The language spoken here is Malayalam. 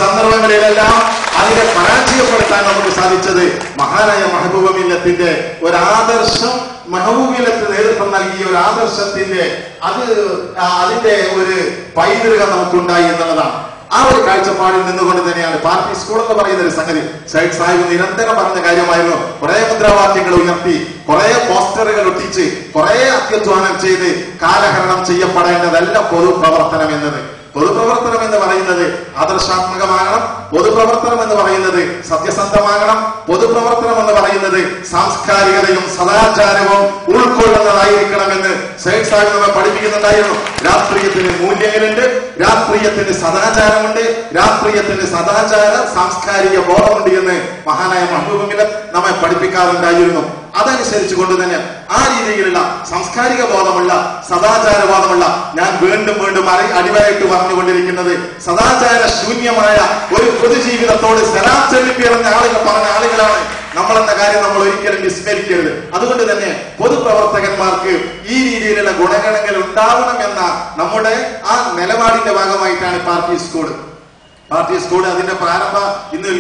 സന്ദർഭങ്ങളിലെല്ലാം അതിനെ പരാജയപ്പെടുത്താൻ നമുക്ക് സാധിച്ചത് മഹാനായ മെഹബൂബ മില്ലത്തിന്റെ ഒരു ആദർശം, മെഹബൂബ മില്ലത്ത് നേതൃത്വം നൽകിയ ഒരു ആദർശത്തിന്റെ അതിന്റെ ഒരു പൈതൃകം നമുക്കുണ്ടായി എന്നുള്ളതാണ്. ആ ഒരു കാഴ്ചപ്പാടിൽ നിന്നുകൊണ്ട് തന്നെയാണ് പാർട്ടി സ്കൂൾ എന്ന് പറയുന്ന ഒരു സംഗതി സയ്യിദ് സാഹിബ് നിരന്തരം പറഞ്ഞ കാര്യമായിരുന്നു. കുറെ മുദ്രാവാക്യങ്ങൾ ഉയർത്തി, കുറെ പോസ്റ്ററുകൾ ഒട്ടിച്ച്, കുറെ അത്യധ്വാനം ചെയ്ത് കാലഹരണം ചെയ്യപ്പെടേണ്ടതല്ല പൊതുപ്രവർത്തനം എന്നത്. പൊതുപ്രവർത്തനം എന്ന് പറയുന്നത് ആദർശാത്മകമാകണം. പൊതുപ്രവർത്തനം എന്ന് പറയുന്നത് സത്യസന്ധമാകണം. പൊതുപ്രവർത്തനം എന്ന് പറയുന്നത് സാംസ്കാരികതയും സദാചാരവും ഉൾക്കൊള്ളുന്നതായിരിക്കണമെന്ന് സയ്യിദ് സാഹിബ് നമ്മെ പഠിപ്പിക്കുന്നുണ്ടായിരുന്നു. രാഷ്ട്രീയത്തിന് മൂല്യങ്ങളുണ്ട്, രാഷ്ട്രീയത്തിന് സദാചാരമുണ്ട്, രാഷ്ട്രീയത്തിന് സദാചാര സാംസ്കാരിക ബോധമുണ്ട് എന്ന് മഹാനായ മെഹബൂബ മില്ലത്ത് നമ്മെ പഠിപ്പിക്കാറുണ്ടായിരുന്നു. അതനുസരിച്ച് കൊണ്ട് തന്നെ ആ രീതിയിലുള്ള സാംസ്കാരിക ബോധമുള്ള സദാചാര ബോധമുള്ള, ഞാൻ വീണ്ടും വീണ്ടും അടിവരായിട്ട് പറഞ്ഞുകൊണ്ടിരിക്കുന്നത്, സദാചാര ശൂന്യമായ ഒരു പൊതുജീവിതത്തോട് സലാം ചൊല്ലിപ്പിറഞ്ഞ ആളുകളാണ് നമ്മളെന്ന കാര്യം നമ്മൾ ഒരിക്കലും വിസ്മരിക്കരുത്. അതുകൊണ്ട് തന്നെ പൊതുപ്രവർത്തകന്മാർക്ക് ഈ രീതിയിലുള്ള ഗുണഗണങ്ങൾ ഉണ്ടാവണം എന്ന നമ്മുടെ ആ നിലപാടിന്റെ ഭാഗമായിട്ടാണ് പാർട്ടി സ്കൂൾ അതിന്റെ പ്രാരംഭ ഇന്ന്